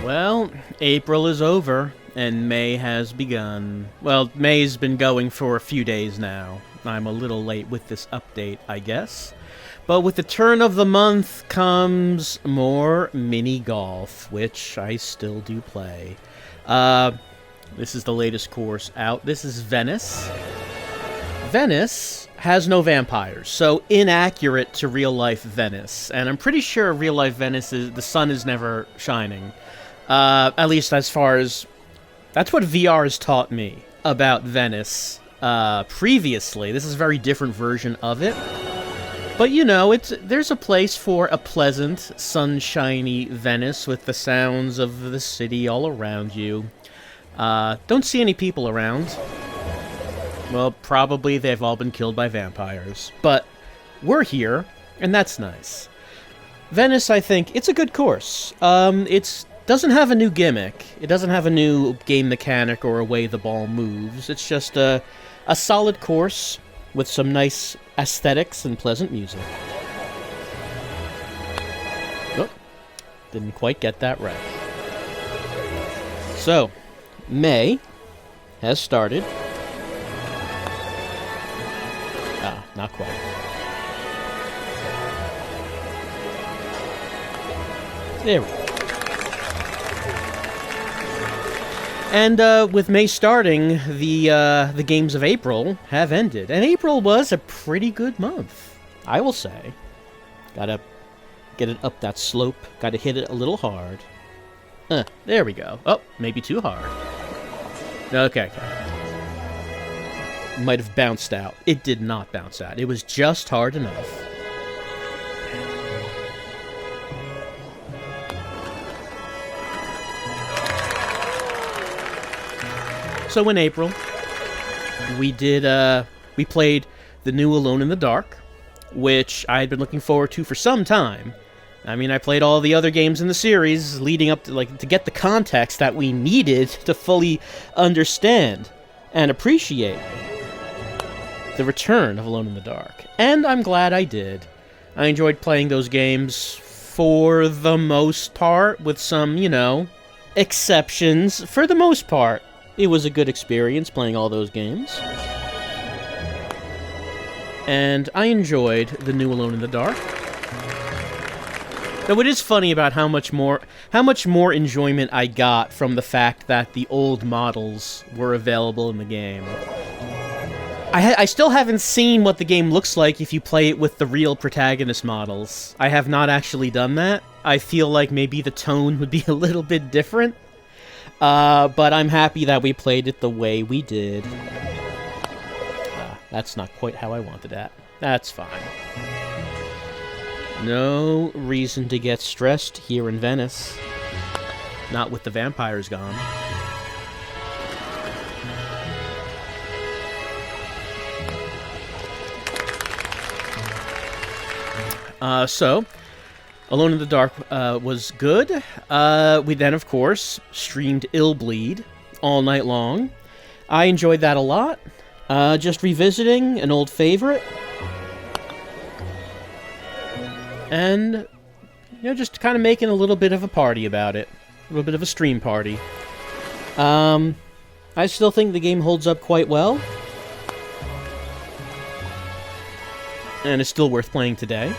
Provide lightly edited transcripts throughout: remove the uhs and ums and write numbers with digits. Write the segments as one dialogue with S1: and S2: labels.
S1: Well, April is over, and May has begun. Well, May's been going for a few days now. I'm a little late with this update, I guess. But with the turn of the month comes more mini-golf, which I still do play. This is the latest course out. This is Venice. Venice has no vampires, so inaccurate to real-life Venice. And I'm pretty sure real-life Venice the sun is never shining. At least as far as... That's what VR has taught me about Venice previously. This is a very different version of it. But, you know, there's a place for a pleasant, sunshiny Venice with the sounds of the city all around you. Don't see any people around. Well, probably they've all been killed by vampires. But we're here, and that's nice. Venice, I think, it's a good course. It doesn't have a new gimmick. It doesn't have a new game mechanic or a way the ball moves. It's just a solid course with some nice aesthetics and pleasant music. Oh, didn't quite get that right. So, May has started. Ah, not quite. There we go. And with May starting, the games of April have ended. And April was a pretty good month, I will say. Gotta get it up that slope. Gotta hit it a little hard. There we go. Oh, maybe too hard. Okay. Might have bounced out. It did not bounce out. It was just hard enough. So in April, we played the new Alone in the Dark, which I had been looking forward to for some time. I mean, I played all the other games in the series leading up to get the context that we needed to fully understand and appreciate the return of Alone in the Dark. And I'm glad I did. I enjoyed playing those games for the most part, with some, exceptions. For the most part, it was a good experience playing all those games. And I enjoyed the new Alone in the Dark. Though it is funny about how much more enjoyment I got from the fact that the old models were available in the game. I still haven't seen what the game looks like if you play it with the real protagonist models. I have not actually done that. I feel like maybe the tone would be a little bit different. But I'm happy that we played it the way we did. That's not quite how I wanted that. That's fine. No reason to get stressed here in Venice. Not with the vampires gone. So, Alone in the Dark was good. We then, of course, streamed Illbleed all night long. I enjoyed that a lot. Just revisiting an old favorite. And, just kind of making a little bit of a party about it. A little bit of a stream party. I still think the game holds up quite well. And it's still worth playing today.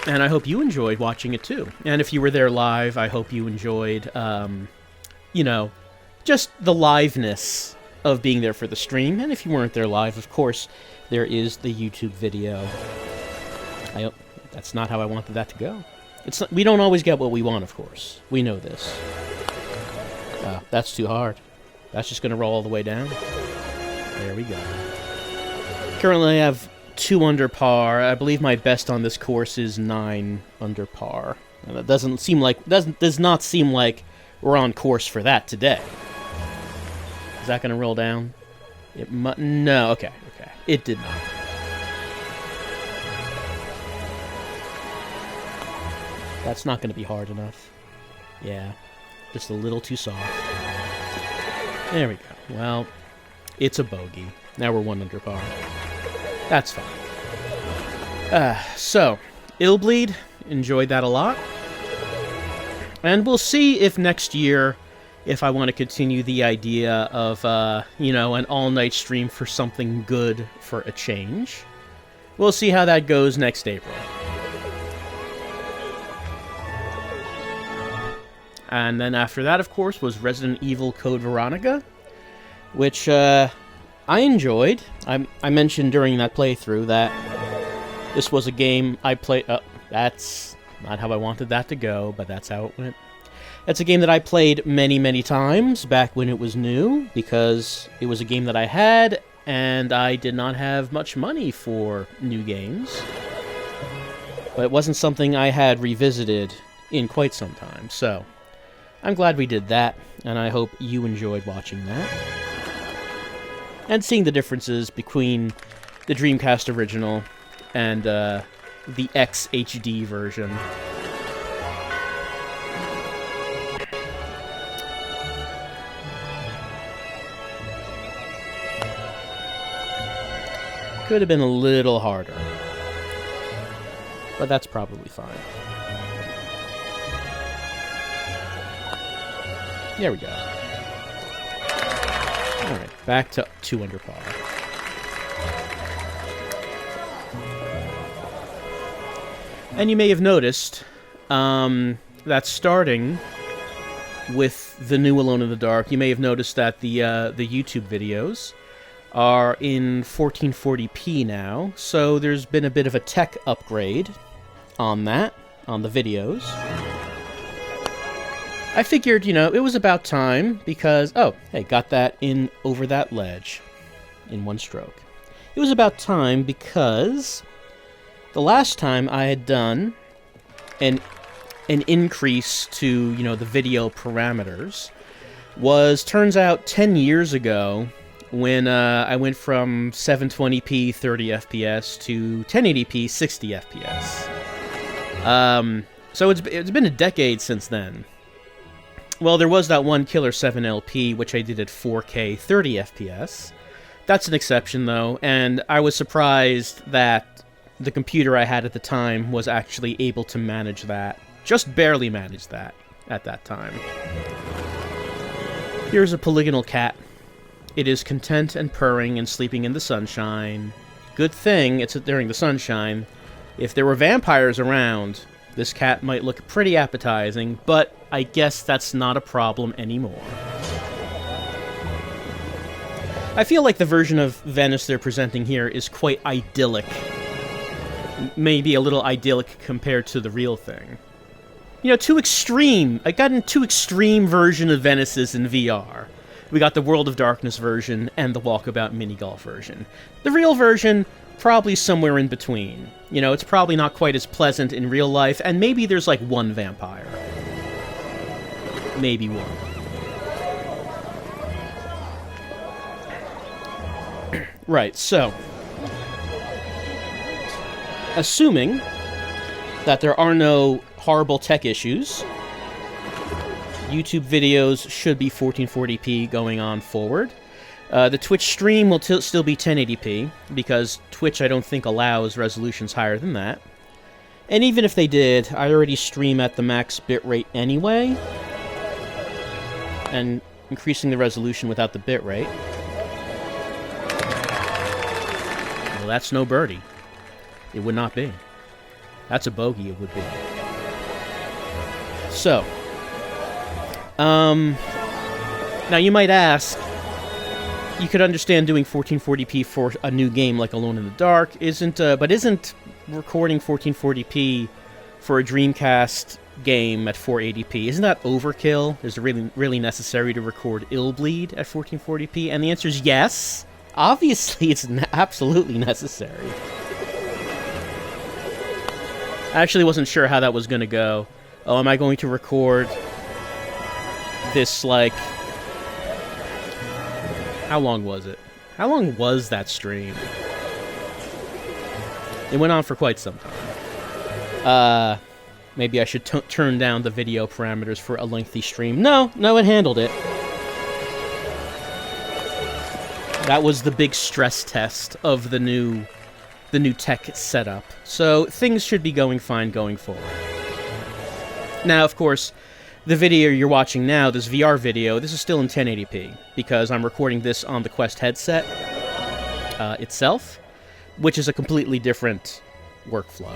S1: And I hope you enjoyed watching it, too. And if you were there live, I hope you enjoyed, just the liveness of being there for the stream. And if you weren't there live, of course, there is the YouTube video. That's not how I wanted that to go. We don't always get what we want, of course. We know this. That's too hard. That's just going to roll all the way down. There we go. Currently, I have 2 under par. I believe my best on this course is 9 under par. And that does not seem like we're on course for that today. Is that going to roll down? No. Okay. It did not. That's not going to be hard enough. Yeah, just a little too soft. There we go. Well, it's a bogey. Now we're 1 under par. That's fine. So, Illbleed, enjoyed that a lot. And we'll see if next year, if I want to continue the idea of, an all-night stream for something good for a change. We'll see how that goes next April. And then after that, of course, was Resident Evil Code Veronica, which I enjoyed. I mentioned during that playthrough that this was a game I played... that's not how I wanted that to go, but that's how it went. It's a game that I played many, many times back when it was new, because it was a game that I had, and I did not have much money for new games. But it wasn't something I had revisited in quite some time, so I'm glad we did that, and I hope you enjoyed watching that. And seeing the differences between the Dreamcast original and the XHD version. Could have been a little harder, but that's probably fine. There we go. Alright, back to 2 under par. And you may have noticed that starting with the new Alone in the Dark, you may have noticed that the YouTube videos are in 1440p now, so there's been a bit of a tech upgrade on that, on the videos. I figured, it was about time, because... Oh, hey, got that in over that ledge in one stroke. It was about time because the last time I had done an increase to, the video parameters was, turns out, 10 years ago, when I went from 720p 30 FPS to 1080p 60 FPS. So it's been a decade since then. Well, there was that one killer 7LP, which I did at 4K 30 FPS. That's an exception, though, and I was surprised that the computer I had at the time was actually able to manage that. Just barely manage that at that time. Here's a polygonal cat. It is content and purring and sleeping in the sunshine. Good thing it's during the sunshine. If there were vampires around, this cat might look pretty appetizing, but I guess that's not a problem anymore. I feel like the version of Venice they're presenting here is quite idyllic. Maybe a little idyllic compared to the real thing. Too extreme. I got a too extreme version of Venice's in VR. We got the World of Darkness version and the Walkabout Mini-Golf version. The real version, probably somewhere in between. It's probably not quite as pleasant in real life, and maybe there's like one vampire. Maybe one. Right, so... assuming that there are no horrible tech issues, YouTube videos should be 1440p going on forward. The Twitch stream will still be 1080p, because Twitch I don't think allows resolutions higher than that. And even if they did, I already stream at the max bitrate anyway, and increasing the resolution without the bitrate, well, that's no birdie. It would not be. That's a bogey, it would be. So, now you might ask, you could understand doing 1440p for a new game like Alone in the Dark, but isn't recording 1440p for a Dreamcast game at 480p, isn't that overkill? Is it really necessary to record Illbleed at 1440p? And the answer is yes. Obviously, it's absolutely necessary. I actually wasn't sure how that was going to go. Oh, am I going to record this, like... How long was it? How long was that stream? It went on for quite some time. Maybe I should turn down the video parameters for a lengthy stream. No, it handled it. That was the big stress test of the new the new tech setup. So things should be going fine going forward. Now, of course, the video you're watching now, this VR video, this is still in 1080p, because I'm recording this on the Quest headset itself, which is a completely different workflow.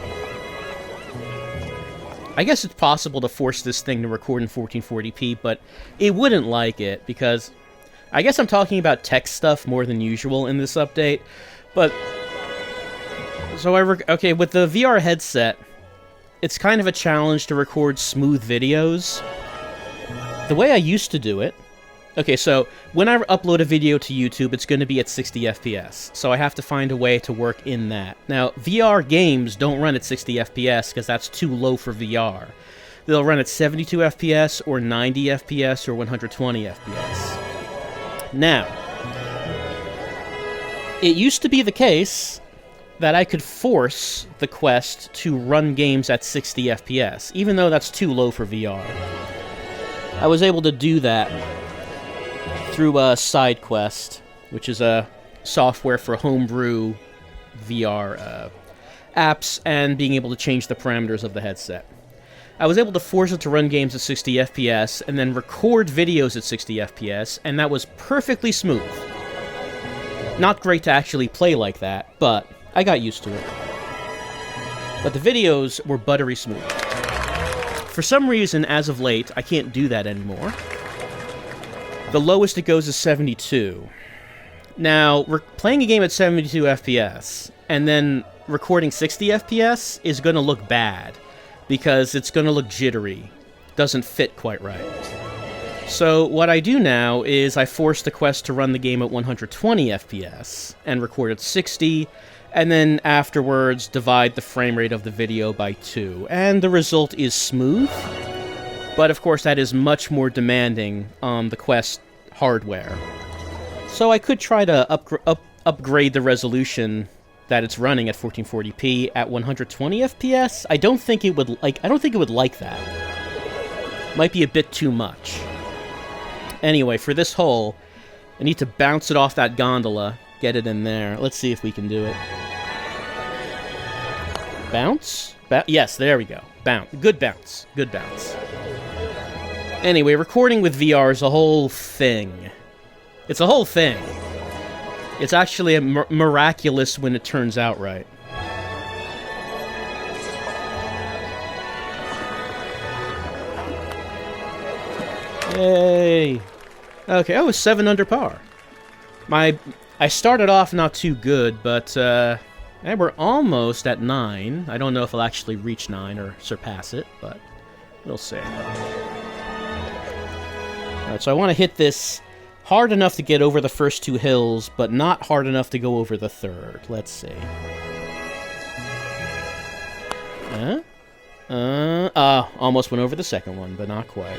S1: I guess it's possible to force this thing to record in 1440p, but it wouldn't like it, because I guess I'm talking about tech stuff more than usual in this update, but... So okay, with the VR headset, it's kind of a challenge to record smooth videos. The way I used to do it... Okay, so when I upload a video to YouTube, it's going to be at 60 FPS, so I have to find a way to work in that. Now, VR games don't run at 60 FPS because that's too low for VR. They'll run at 72 FPS, or 90 FPS, or 120 FPS. Now, it used to be the case that I could force the Quest to run games at 60 FPS, even though that's too low for VR. I was able to do that through SideQuest, which is a software for homebrew VR apps and being able to change the parameters of the headset. I was able to force it to run games at 60 FPS and then record videos at 60 FPS, and that was perfectly smooth. Not great to actually play like that, but I got used to it. But the videos were buttery smooth. For some reason, as of late, I can't do that anymore. The lowest it goes is 72. Now, playing a game at 72 FPS and then recording 60 FPS is going to look bad because it's going to look jittery. Doesn't fit quite right. So what I do now is I force the Quest to run the game at 120 FPS and record at 60, and then afterwards divide the frame rate of the video by 2. And the result is smooth. But of course that is much more demanding on the Quest hardware. So I could try to upgrade the resolution that it's running at 1440p at 120 FPS. I don't think it would like that. Might be a bit too much. Anyway, for this hole, I need to bounce it off that gondola, get it in there. Let's see if we can do it. Bounce? Yes, there we go. Bounce. Good bounce. Good bounce. Anyway, recording with VR is a whole thing. It's a whole thing. It's actually miraculous when it turns out right. Yay! Okay, I was 7 under par. I started off not too good, but we're almost at 9. I don't know if I'll actually reach 9 or surpass it, but we'll see. Alright, so I want to hit this hard enough to get over the first 2 hills, but not hard enough to go over the third. Let's see. Almost went over the second one, but not quite.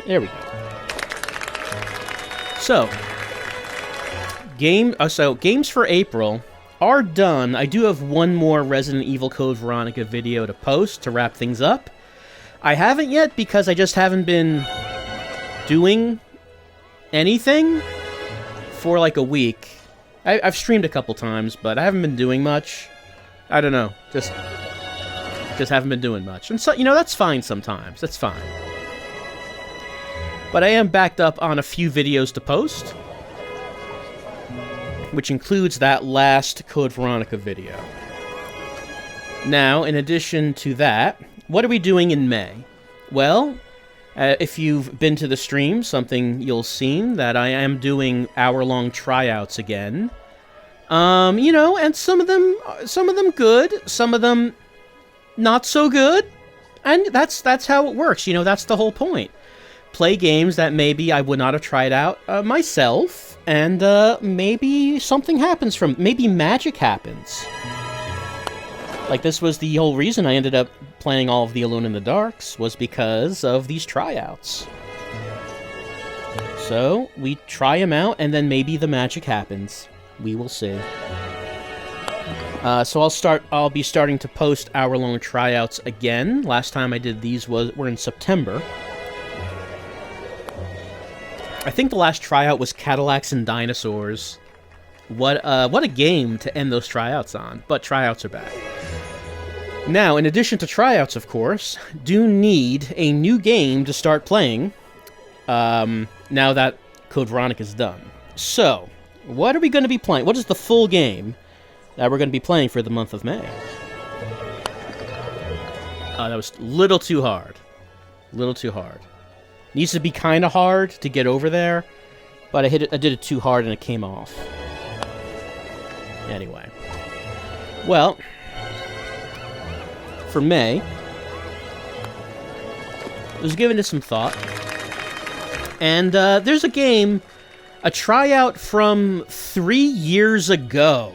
S1: There we go. So, games for April are done. I do have one more Resident Evil Code Veronica video to post to wrap things up. I haven't yet because I just haven't been doing anything for like a week. I've streamed a couple times, but I haven't been doing much. I don't know. Just haven't been doing much. And so, that's fine sometimes. That's fine. But I am backed up on a few videos to post, which includes that last Code Veronica video. Now, in addition to that, what are we doing in May? Well, if you've been to the stream, something you'll seen that I am doing hour-long tryouts again. And some of them good, some of them not so good, and that's how it works. That's the whole point. Play games that maybe I would not have tried out myself, and maybe something happens maybe magic happens. Like, this was the whole reason I ended up playing all of the Alone in the Darks, was because of these tryouts. So, we try them out, and then maybe the magic happens. We will see. So I'll be starting to post hour-long tryouts again. Last time I did these were in September. I think the last tryout was Cadillacs and Dinosaurs. What a game to end those tryouts on. But tryouts are back. Now, in addition to tryouts, of course, do need a new game to start playing. Now that Code Veronica is done. So, what are we going to be playing? What is the full game that we're going to be playing for the month of May? That was a little too hard. A little too hard. Needs to be kind of hard to get over there, but I did it too hard and it came off. Anyway. Well, for May, I was giving it some thought. And there's a game, a tryout from 3 years ago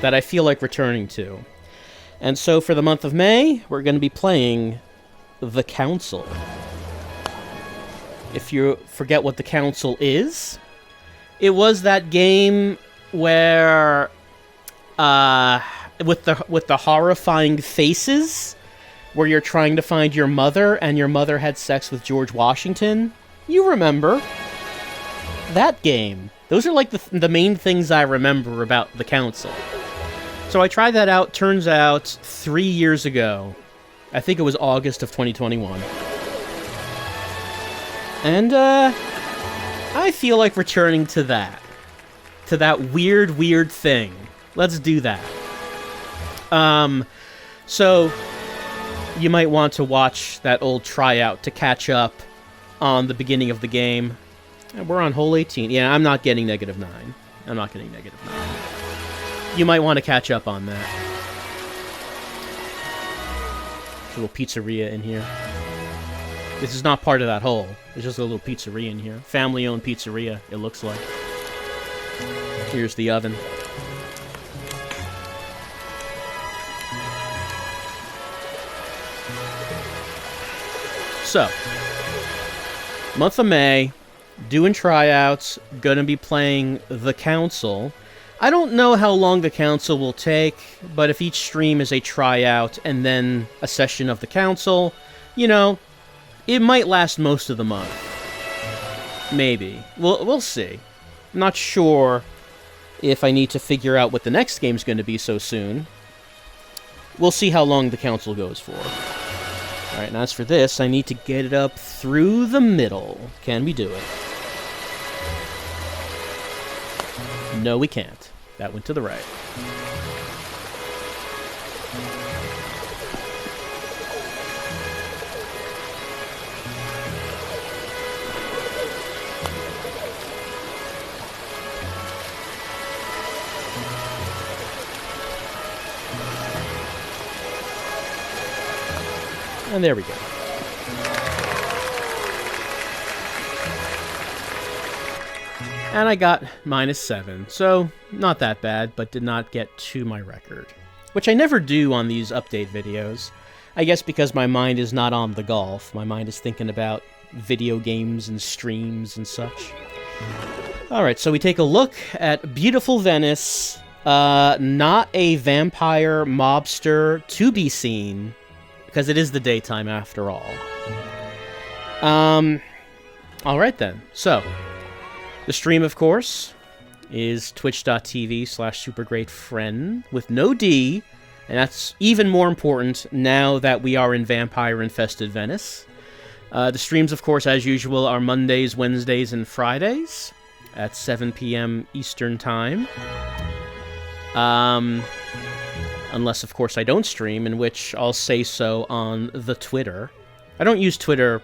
S1: that I feel like returning to. And so for the month of May, we're going to be playing The Council. If you forget what The Council is, it was that game where, with the horrifying faces, where you're trying to find your mother, and your mother had sex with George Washington. You remember that game. Those are like the main things I remember about The Council. So I tried that out, turns out, 3 years ago. I think it was August of 2021. And, I feel like returning to that. To that weird thing. Let's do that. So, you might want to watch that old tryout to catch up on the beginning of the game. We're on hole 18. Yeah, I'm not getting -9. I'm not getting -9. You might want to catch up on that. There's a little pizzeria in here. This is not part of that hole. There's just a little pizzeria in here. Family-owned pizzeria, it looks like. Here's the oven. So, month of May, doing tryouts, gonna be playing The Council. I don't know how long The Council will take, but if each stream is a tryout and then a session of The Council, you know, it might last most of the month. Maybe. We'll see. I'm not sure if I need to figure out what the next game's going to be so soon. We'll see how long The Council goes for. Alright, and as for this, I need to get it up through the middle. Can we do it? No, we can't. That went to the right. And there we go. And I got -7, so not that bad, but did not get to my record. Which I never do on these update videos. I guess because my mind is not on the golf. My mind is thinking about video games and streams and such. Alright, so we take a look at beautiful Venice. Not a vampire mobster to be seen. Because it is the daytime after all. Alright then. So, the stream, of course, is twitch.tv/supergreatfriend with no D, and that's even more important now that we are in vampire-infested Venice. The streams, of course, as usual, are Mondays, Wednesdays, and Fridays at 7 p.m. Eastern Time. Unless, of course, I don't stream, in which I'll say so on the Twitter. I don't use Twitter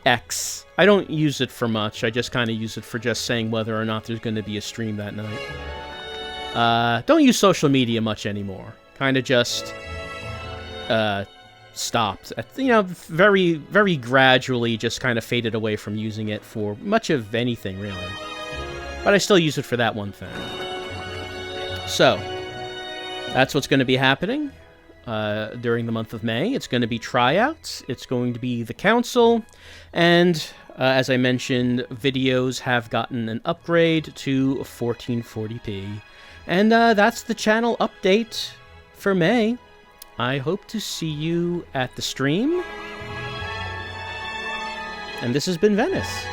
S1: X. I don't use it for much. I just kind of use it for just saying whether or not there's going to be a stream that night. Don't use social media much anymore. Kind of just stopped. Very, very gradually just kind of faded away from using it for much of anything, really. But I still use it for that one thing. So, that's what's going to be happening during the month of May. It's going to be tryouts. It's going to be The Council. And, as I mentioned, videos have gotten an upgrade to 1440p. And that's the channel update for May. I hope to see you at the stream. And this has been Venice.